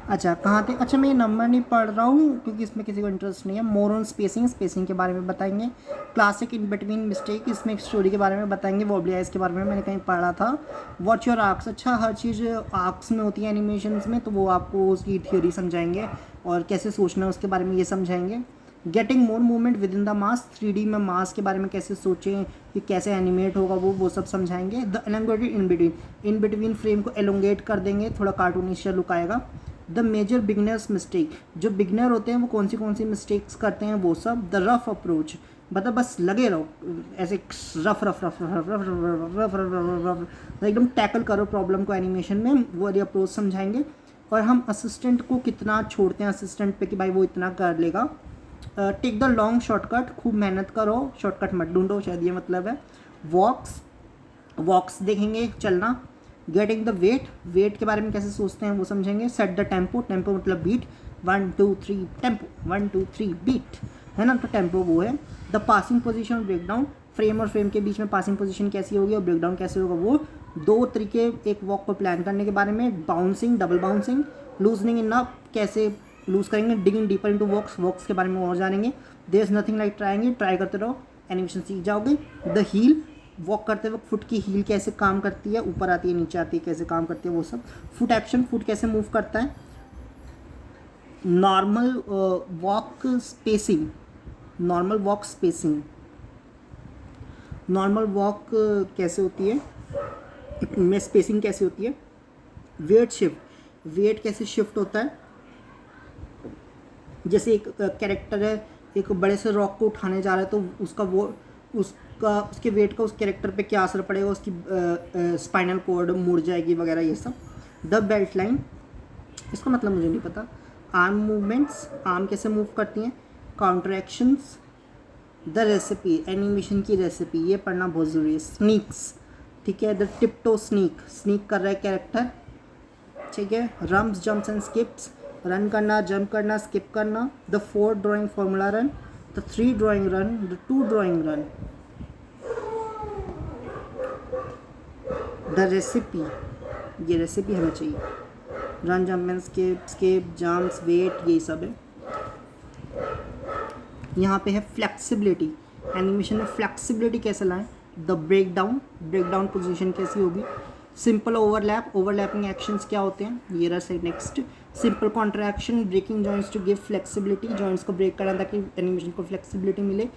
अच्छा कहाँ थे, अच्छा मैं ये नंबर नहीं पढ़ रहा हूँ क्योंकि इसमें किसी को इंटरेस्ट नहीं है। मोर ऑन स्पेसिंग, स्पेसिंग के बारे में बताएंगे। क्लासिक इन बिटवीन मिस्टेक, इसमें एक स्टोरी के बारे में बताएंगे। वॉबली के बारे में मैंने कहीं पढ़ा था। वॉट योर आर्क्स, अच्छा हर चीज़ आर्क्स में होती है एनिमेशन में, तो वो आपको उसकी थ्योरी समझाएंगे और कैसे सोचना है उसके बारे में ये समझाएंगे। Getting more movement with in the mass, 3D में मास के बारे में कैसे सोचें कि कैसे एनिमेट होगा वो सब समझाएंगे। The elongated in between frame को एलोंगेट कर देंगे, थोड़ा कार्टूनिश लुक आएगा। द मेजर बिगनर्स मिस्टेक, जो बिगनर होते हैं वो कौन सी मिस्टेक्स करते हैं वो सब। द रफ अप्रोच, मतलब बस लगे रहो ऐसे rough rough rough rough rough rough rough rough एकदम टैकल करो प्रॉब्लम को एनिमेशन में, वो वाली अप्रोच समझाएंगे। और हम असिस्टेंट को कितना छोड़ते हैं असिस्टेंट पे कि भाई वो इतना कर लेगा। टेक द लॉन्ग शॉर्टकट, खूब मेहनत करो, शॉर्टकट मत ढूंढो, शायद ये मतलब है। वॉक्स, वॉक्स देखेंगे चलना। गेटिंग द वेट, वेट के बारे में कैसे सोचते हैं वो समझेंगे। सेट द टेम्पो, टेम्पो मतलब बीट, 1 2 3 टेम्पो, 1 2 3 बीट है ना, तो टेम्पो वो है। द पासिंग पोजीशन और ब्रेकडाउन, फ्रेम और फ्रेम के बीच में पासिंग पोजीशन कैसी होगी और ब्रेकडाउन कैसे होगा, वो दो तरीके एक वॉक को प्लान करने के बारे में। Bouncing, double bouncing, loosening in up, कैसे लूज करेंगे। Digging deeper into walks, walks के बारे में और जानेंगे। There is nothing like trying, try करते रहो, एनिमेशन सीख जाओगे। द हील, वॉक करते वक्त फुट की हील कैसे काम करती है, ऊपर आती है नीचे आती है, कैसे काम करती है वो सब। फुट एक्शन, फुट कैसे मूव करता है। Normal walk spacing, normal walk spacing, normal walk कैसे होती है में स्पेसिंग कैसे होती है। वेट शिफ्ट, वेट कैसे शिफ्ट होता है। जैसे एक कैरेक्टर है, एक बड़े से रॉक को उठाने जा रहा है, तो उसका वो उसके वेट का उस कैरेक्टर पे क्या असर पड़ेगा, उसकी स्पाइनल कॉर्ड मुड़ जाएगी वगैरह ये सब। द बेल्ट लाइन, इसका मतलब मुझे नहीं पता। आर्म मूवमेंट्स, आर्म कैसे मूव करती हैं। काउंट्रैक्शंस। द रेसिपी, एनिमेशन की रेसिपी, ये पढ़ना बहुत ज़रूरी है। स्नीक्स, ठीक है, द टिप्टो स्नीक, स्नीक कर रहा है कैरेक्टर, ठीक है। Runs, jumps and skips, run करना, जंप करना, स्किप करना। The 4 drawing formula run, the 3 drawing run, the 2 drawing run. The recipe, ये रेसिपी हमें चाहिए। Run, jump and skip, skip, jumps, weight, ये सब है। यहाँ पे है फ्लेक्सिबिलिटी, एनिमेशन में फ्लेक्सिबिलिटी कैसे लाएं। द ब्रेकडाउन, ब्रेकडाउन पोजीशन कैसी होगी। सिंपल ओवरलैप, ओवरलैपिंग एक्शंस क्या होते हैं, ये रहा से next. Simple contraction, breaking joints to give flexibility, joints को ब्रेक करना ताकि एनिमेशन को फ्लेक्सिबिलिटी मिले।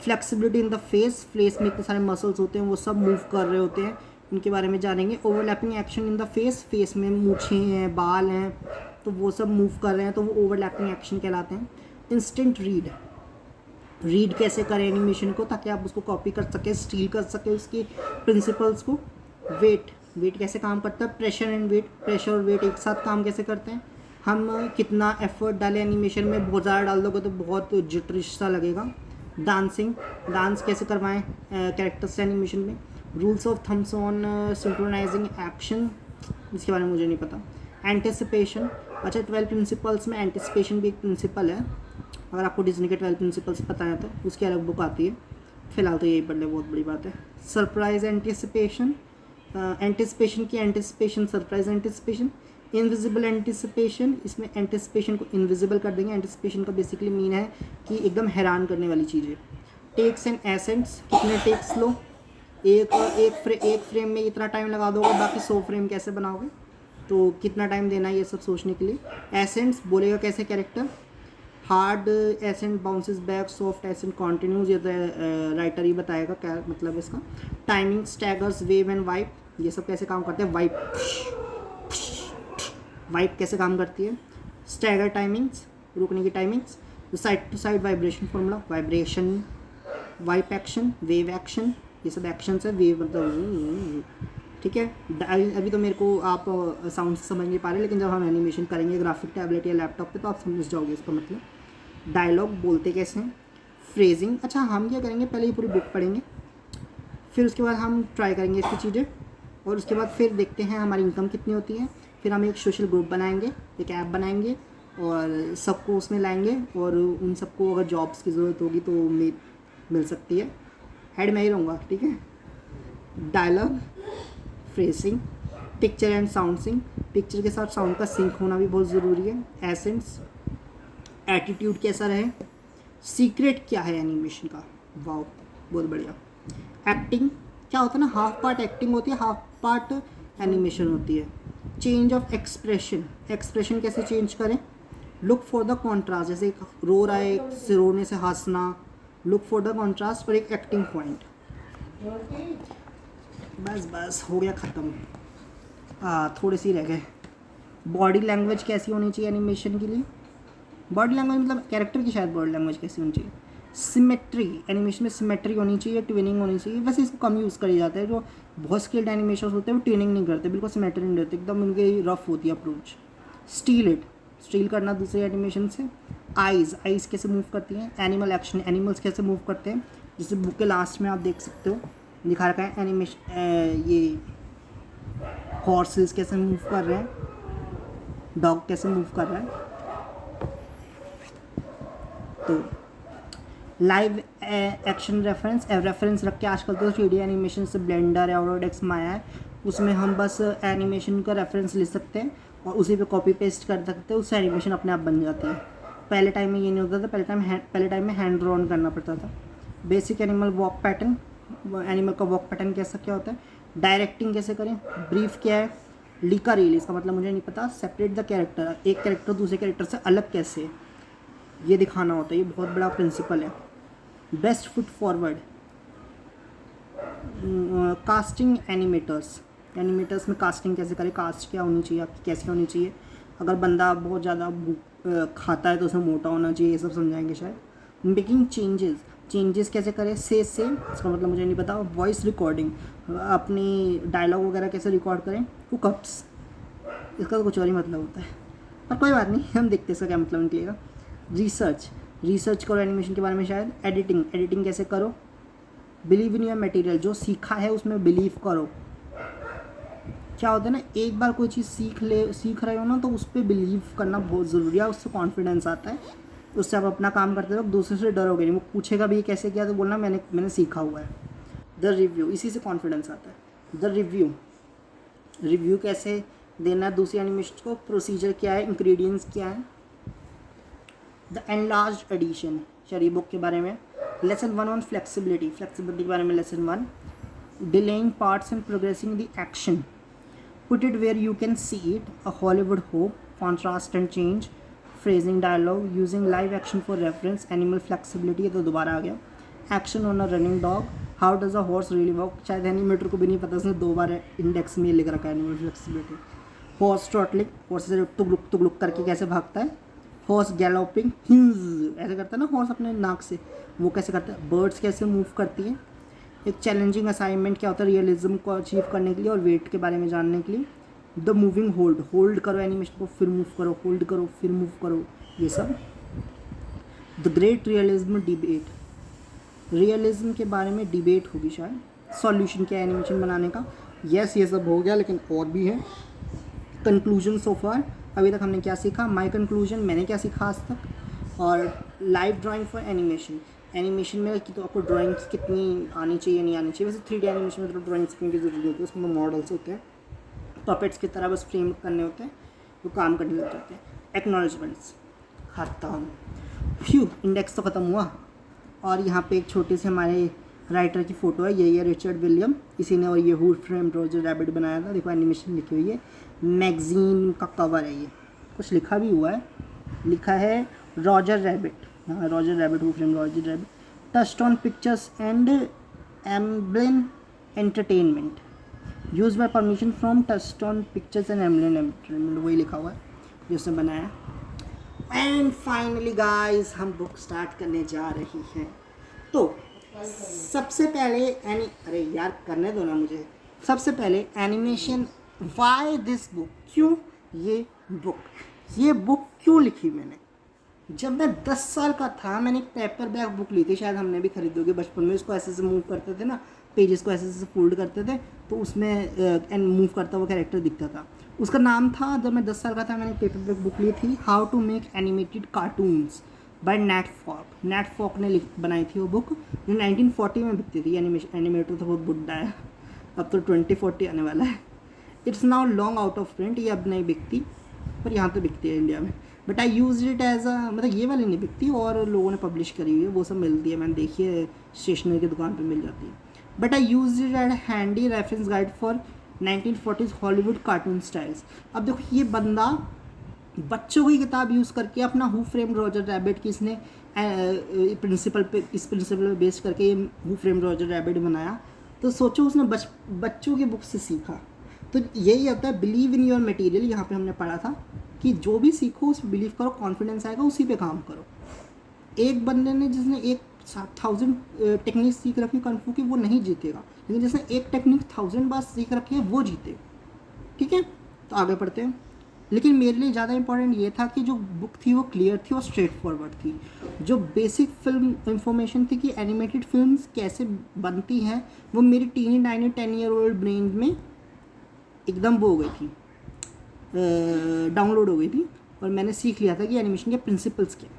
Flexibility in the face, face में इतने सारे मसल्स होते हैं वो सब मूव कर रहे होते हैं, उनके बारे में जानेंगे। Overlapping action in the face, face में मूछें हैं, बाल हैं, तो वो सब मूव कर रहे हैं, तो वो ओवरलैपिंग एक्शन कहलाते हैं। इंस्टेंट रीड, रीड कैसे करें एनिमेशन को ताकि आप उसको कॉपी कर सकें, स्टील कर सकें उसके प्रिंसिपल्स को। वेट, वेट कैसे काम करता है। प्रेशर एंड वेट, प्रेशर और वेट एक साथ काम कैसे करते हैं। हम कितना एफर्ट डालें एनिमेशन में, बहुत ज़्यादा डाल दोगे तो बहुत जिटरिश सा लगेगा। डांसिंग, डांस कैसे करवाएं कैरेक्टर्स से एनिमेशन में। Rules of thumbs on synchronising action, इसके बारे में मुझे नहीं पता। एंटिसिपेशन, अच्छा 12 प्रिंसिपल्स में एंटिसिपेशन भी एक प्रिंसिपल है, अगर आपको डिज्नी के 12 प्रिंसिपल्स पता है तो उसकी अलग बुक आती है, फिलहाल तो यही पढ़ ले, बहुत बड़ी बात है। सरप्राइज एंटिसिपेशन, एंटिसिपेशन की anticipation, surprise anticipation. Invisible anticipation, इसमें एंटिसिपेशन को इनविजिबल कर देंगे। एंटिसिपेशन का बेसिकली मीन है कि एकदम हैरान करने वाली चीज़ है। टेक्स एंड एसेंट्स, कितने टेक्स लो, एक फ्रेम में इतना टाइम लगा दोगे, बाकी 100 फ्रेम कैसे बनाओगे, तो कितना टाइम देना है ये सब सोचने के लिए। एसेंट्स, बोलेगा कैसे character. Hard accent bounces back, soft accent continues, ये तो राइटर ही बताएगा क्या मतलब इसका। Timing, staggers, wave and wipe, ये सब कैसे काम करते हैं। वाइप, वाइप कैसे काम करती है। स्टैगर टाइमिंग्स, रुकने की timings. Side to side vibration formula, vibration, wipe action, wave action, ये सब एक्शन है। वेव मतलब ठीक है। अभी तो मेरे को आप साउंड से समझ नहीं पा रहे, लेकिन जब हम एनिमेशन करेंगे ग्राफिक टैबलेट या लैपटॉप पे तो आप समझ जाओगे इसका मतलब। डायलॉग, बोलते कैसे हैं। फ्रेजिंग, अच्छा हम क्या करेंगे, पहले ये पूरी बुक पढ़ेंगे, फिर उसके बाद हम ट्राई करेंगे इसकी चीज़ें, और उसके बाद फिर देखते हैं हमारी इनकम कितनी होती है। फिर हम एक सोशल ग्रुप बनाएंगे, एक ऐप बनाएंगे और सबको उसमें लाएंगे, और उन सबको अगर जॉब्स की ज़रूरत होगी तो मिल सकती है। हेड मैं ही रहूँगा, ठीक है। Dialogue, phrasing, picture and sound sync, picture के साथ साउंड का सिंक होना भी बहुत ज़रूरी है। एसेंस, एटीट्यूड कैसा रहे, सीक्रेट क्या है एनिमेशन का, वाओ बहुत बढ़िया। एक्टिंग क्या होता है ना, हाफ पार्ट एक्टिंग होती है, हाफ पार्ट एनिमेशन होती है। चेंज ऑफ एक्सप्रेशन, एक्सप्रेशन कैसे चेंज करें, लुक फॉर द कॉन्ट्रास्ट, जैसे एक रो रहा है, से रोने से हंसना, लुक फॉर द कॉन्ट्रास्ट और एक एक्टिंग पॉइंट। बस बस हो गया ख़त्म, थोड़े सी रह गए। बॉडी लैंग्वेज कैसी होनी चाहिए एनिमेशन के लिए, बॉडी लैंग्वेज मतलब कैरेक्टर की शायद बॉडी लैंग्वेज कैसी होनी चाहिए। सिमेट्री, एनिमेशन में सिमेट्री होनी चाहिए, ट्विनिंग होनी चाहिए। वैसे इसको कम यूज़ करी जाता है, जो बहुत स्किल्ड एनिमेशन होते हैं वो ट्विनिंग नहीं करते, बिल्कुल सिमेट्री नहीं रहती, एकदम उनकी रफ होती है अप्रोच। स्टील इट, स्टील करना दूसरे एनिमेशन से। आइज़, आइज़ कैसे मूव करती हैं। एनिमल एक्शन, एनिमल्स कैसे मूव करते हैं, जैसे बुक के लास्ट में आप देख सकते हो दिखा रखा है एनिमेशन, ये हॉर्सेस कैसे मूव कर रहे हैं, डॉग कैसे मूव कर रहा है। तो लाइव एक्शन रेफरेंस, रेफरेंस रख के आजकल तो 3D एनिमेशन से ब्लेंडर है, ऑटोडेस्क माया है, उसमें हम बस एनिमेशन का रेफरेंस ले सकते हैं और उसी पे कॉपी पेस्ट कर सकते हैं, उससे एनिमेशन अपने आप बन जाती है। पहले टाइम में ये नहीं होता था, पहले टाइम में हैंड ड्रॉन करना पड़ता था। Basic animal walk pattern, animal का वॉक पैटर्न कैसा क्या होता है। डायरेक्टिंग कैसे करें, ब्रीफ क्या है, लीका रील, इसका मतलब मुझे नहीं पता। सेपरेट द कैरेक्टर, एक कैरेक्टर दूसरे कैरेक्टर से अलग कैसे, ये दिखाना होता है, ये बहुत बड़ा प्रिंसिपल है। Best foot forward, casting animators, animators में कास्टिंग कैसे करें, कास्ट क्या होनी चाहिए आपकी, कैसे होनी चाहिए। अगर बंदा बहुत ज़्यादा खाता है तो उसमें मोटा होना चाहिए, ये सब समझाएंगे शायद। मेकिंग चेंजेस, चेंजेस कैसे करें, से इसका मतलब मुझे नहीं पता। वॉइस रिकॉर्डिंग, अपनी डायलॉग वगैरह कैसे रिकॉर्ड करें। हुकअप्स, इसका तो कुछ और ही मतलब होता है, पर कोई बात नहीं, हम देखते हैं इसका क्या मतलब निकलेगा। रिसर्च, रिसर्च करो एनिमेशन के बारे में शायद। एडिटिंग, एडिटिंग कैसे करो। बिलीव इन योर मटेरियल, जो सीखा है उसमें बिलीव करो। क्या होता है ना, एक बार कोई चीज़ सीख रहे हो ना तो उस पर बिलीव करना बहुत ज़रूरी है, उससे कॉन्फिडेंस आता है, उससे आप अपना काम करते वक्त दूसरे से डरोगे नहीं। वो पूछेगा भी कैसे किया तो बोलना मैंने सीखा हुआ है। द रिव्यू, इसी से कॉन्फिडेंस आता है। द रिव्यू, रिव्यू कैसे देना है दूसरी एनिमेशन को, प्रोसीजर क्या है, इंग्रेडिएंट्स क्या है। द एनलार्ज्ड एडिशन, चलिए बुक के बारे में। लेसन 1 ऑन फ्लेक्सिबिलिटी, फ्लेक्सिबिलिटी के बारे में lesson 1। Delaying parts and progressing the action, put it where you can see it, a Hollywood hope, contrast and change, phrasing dialogue, using live action for reference, animal flexibility, ये तो दोबारा आ गया। Action on a running dog, how does a horse really walk, शायद animator को भी नहीं पता, उसने 2 बार इंडेक्स में लिख रखा है एनिमल फ्लेक्सिबिलिटी। हॉर्स ट्रॉटलिंग, हॉर्स से टुक करके कैसे भागता है। हॉर्स गैलोपिंग, ऐसे करता है ना हॉर्स अपने नाक से, वो कैसे करता है। बर्ड्स कैसे मूव करती हैं। एक चैलेंजिंग असाइनमेंट क्या होता है रियलिज्म को अचीव करने के लिए और वेट के बारे में जानने के लिए। द मूविंग होल्ड, होल्ड करो एनिमेशन को फिर मूव करो, होल्ड करो फिर मूव करो, ये सब। The great realism debate, realism के बारे में डिबेट होगी शायद। सॉल्यूशन क्या है एनिमेशन बनाने का, यस ये सब हो गया लेकिन और भी है। कंक्लूजन सो फार, अभी तक हमने क्या सीखा, माई कंक्लूजन, मैंने क्या सीखा आज तक। और live drawing for animation, animation में कि तो आपको ड्राइंग कितनी आनी चाहिए नहीं आनी चाहिए। वैसे 3D एनिमेशन में तो ड्राइंग सीखने की जरूरत होती है, उसमें मॉडल्स होते हैं, पपेट्स की तरह बस फ्रेम करने होते हैं, वो काम करने लग जाते हैं। एक्नॉलेजमेंट्स खत्म, फ्यू इंडेक्स तो ख़त्म हुआ। और यहाँ पे एक छोटे से हमारे राइटर की फ़ोटो है, यही है रिचर्ड विलियम, इसी ने और ये हू फ्रेम्ड रोजर रैबिट बनाया था। देखो एनिमेशन लिखी हुई है, मैगज़ीन का कवर है, ये कुछ लिखा भी हुआ है, लिखा है रॉजर रैबिट, हाँ Roger Rabbit, who framed Roger Rabbit. Touchstone Pictures and Amblin Entertainment, use by permission from Touchstone Pictures and Amblin Entertainment, वही लिखा हुआ है जो उसने बनाया। एंड फाइनली गाइस हम बुक स्टार्ट करने जा रही हैं। तो सबसे पहले अरे यार करने दो ना मुझे। सबसे पहले एनिमेशन, वाई दिस बुक, क्यों ये बुक क्यों लिखी मैंने। जब मैं 10 साल का था मैंने एक पेपर बैग बुक ली थी, शायद हमने भी खरीदी होगी बचपन में। उसको ऐसे मूव करते थे ना, पेजेस को ऐसे फोल्ड करते थे तो उसमें मूव करता हुआ कैरेक्टर दिखता था। उसका नाम था, जब मैं 10 साल का था मैंने पेपर बैग बुक ली थी, how to make animated cartoons by Nat Falk. Nat Falk ने बनाई थी वो बुक, जो 1940 में बिकती थी। एनिमेटर तो बहुत बुढ़ा है, अब तो 2040 आने वाला है। It's now long out of print, ये अब नहीं बिकती, पर यहाँ तो बिकती है इंडिया में। But I use it as a, मतलब ये वाली नहीं बिकती, और लोगों ने पब्लिश करी हुई है, वो सब मिलती है, मैंने देखी है स्टेशनरी की दुकान पे मिल जाती है। But I use it as handy reference guide for 1940s Hollywood cartoon styles. अब देखो ये बंदा बच्चों की किताब यूज़ करके अपना हु फ्रेम्ड रॉजर रैबिट की इसने इस प्रिंसिपल पे बेस्ड करके ये हु फ्रेम्ड रॉजर रैबिट बनाया। तो सोचो उसने बच्चों की बुक से सीखा। तो यही होता है बिलीव इन योर मटेरियल। यहाँ पे हमने पढ़ा था कि जो भी सीखो उस बिलीव करो, कॉन्फिडेंस आएगा, उसी पे काम करो। एक बंदे ने जिसने 1000 टेक्निक सीख रखी कन्फू की, वो नहीं जीतेगा, लेकिन जिसने एक टेक्निक 1000 बार सीख रखी है वो जीते। ठीक है, तो आगे पढ़ते हैं। लेकिन मेरे लिए ज़्यादा इंपॉर्टेंट ये था कि जो बुक थी वो क्लियर थी और स्ट्रेट फॉरवर्ड थी। जो बेसिक फिल्म इंफॉर्मेशन थी कि एनिमेटेड फिल्म्स कैसे बनती हैं, वो मेरी teeny tiny 10 year old brain में एकदम वो हो गई थी, डाउनलोड हो गई थी, और मैंने सीख लिया था कि एनिमेशन के प्रिंसिपल्स क्या।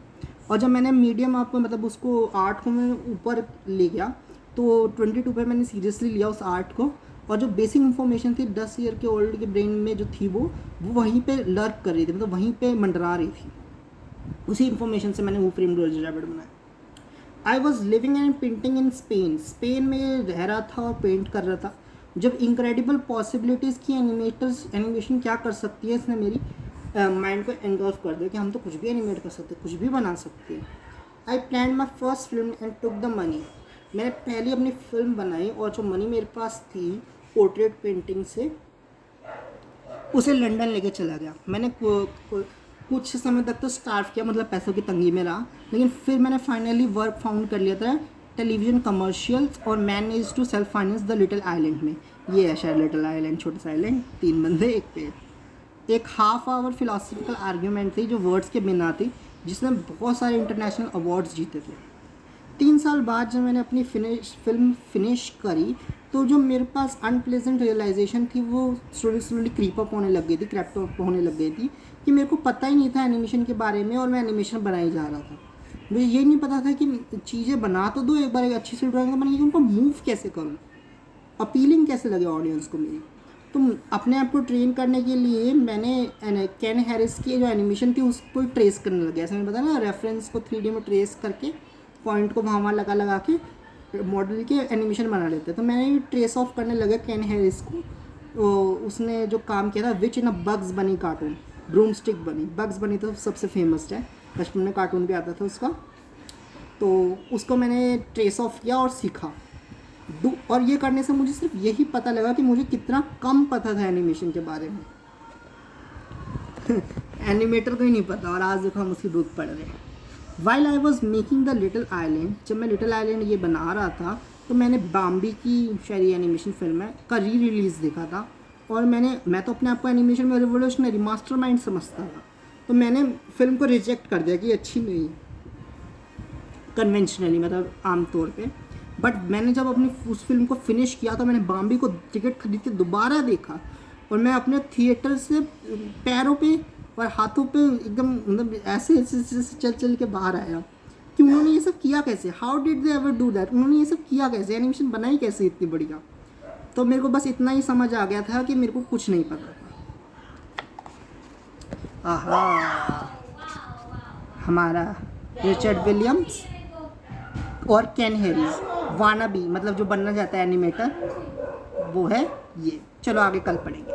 और जब मैंने मीडियम आपको मतलब उसको आर्ट को मैं ऊपर ले गया, तो 22 पे मैंने सीरियसली लिया उस आर्ट को, और जो बेसिक इन्फॉर्मेशन थी 10 ईयर के ओल्ड के ब्रेन में जो थी वो वहीं पे लर्क कर रही थी, मतलब वहीं पे मंडरा रही थी। उसी इन्फॉर्मेशन से मैंने वो फ्रेम्ड रॉजर रैबिट बनाया। I was living and painting in Spain में रह रहा था और पेंट कर रहा था जब इनक्रेडिबल पॉसिबिलिटीज़ की एनिमेशन क्या कर सकती है, इसने मेरी माइंड को एंगल्फ कर दिया कि हम तो कुछ भी एनिमेट कर सकते हैं, कुछ भी बना सकते हैं। I plan my first film and took the money. मैंने पहली अपनी फिल्म बनाई और जो मनी मेरे पास थी पोर्ट्रेट पेंटिंग से, उसे लंदन लेके चला गया। मैंने कुछ समय तक तो स्टार्व किया, मतलब पैसों की तंगी में रहा, लेकिन फिर मैंने फाइनली वर्क फाउंड कर लिया था टेलीविज़न कमर्शियल्स और manage to self finance the little island में। ये है शायद लिटिल आइलैंड, छोटा सा आइलैंड, 3 बंदे एक पेड़। एक हाफ आवर फिलोसफिकल आर्ग्यूमेंट थी जो वर्ड्स के बिना थी, जिसने बहुत सारे इंटरनेशनल अवार्ड्स जीते थे। 3 साल बाद जब मैंने अपनी फिल्म फिनिश करी, तो जो मेरे पास अनप्लेजेंट रियलाइजेशन थी वो स्लोली क्रीप अप होने लग गई थी, क्रैप अप होने लग गई थी कि मेरे को पता ही नहीं था एनिमेशन के बारे में, और मैं एनिमेशन बनाई जा रहा था। मुझे ये नहीं पता था कि चीज़ें बना तो दो, एक बार एक अच्छी सी ड्राइंग बनेगी, उनको मूव कैसे करूँ, अपीलिंग कैसे लगे ऑडियंस को मेरी। तो अपने आप को ट्रेन करने के लिए मैंने केन हैरिस की जो एनिमेशन थी उसको ट्रेस करने लगे। ऐसा मैंने बताया ना, रेफरेंस को 3D में ट्रेस करके पॉइंट को वहाँ लगा के मॉडल के एनिमेशन बना लेते। तो मैंने ट्रेस ऑफ करने लगा केन हैरिस को। उसने जो काम किया था विच इन अ बग्स बनी कार्टून, ब्रूमस्टिक बनी। बग्स बनी तो सबसे फेमस है, बचपन में कार्टून भी आता था उसका, तो उसको मैंने ट्रेस ऑफ किया और सीखा। और ये करने से मुझे सिर्फ यही पता लगा कि मुझे कितना कम पता था एनिमेशन के बारे में। एनिमेटर को ही नहीं पता, और आज देखो हम उसकी बुक पढ़ रहे हैं। While I was making the little island, जब मैं लिटिल आइलैंड ये बना रहा था तो मैंने बाम्बी की शायद एनिमेशन फिल्म है का रिलीज़ देखा था, और मैं तो अपने आप को एनिमेशन में रिवोल्यूशनरी मास्टरमाइंड समझता था। तो मैंने फिल्म को रिजेक्ट कर दिया कि अच्छी नहीं कन्वेंशनली, मतलब आमतौर पे। बट मैंने जब अपनी उस फिल्म को फिनिश किया तो मैंने बाम्बी को टिकट खरीद के दोबारा देखा, और मैं अपने थिएटर से पैरों पे और हाथों पे एकदम मतलब ऐसे चल के बाहर आया कि उन्होंने ये सब किया कैसे, how did they ever do that, उन्होंने ये सब किया कैसे, एनिमेशन बनाई कैसे इतनी बढ़िया। तो मेरे को बस इतना ही समझ आ गया था कि मेरे को कुछ नहीं पता था। आहा, हमारा रिचर्ड विलियम्स और केन हैरिस वानाबी, मतलब जो बनना चाहता है एनिमेटर, वो है ये। चलो आगे कल पढ़ेंगे।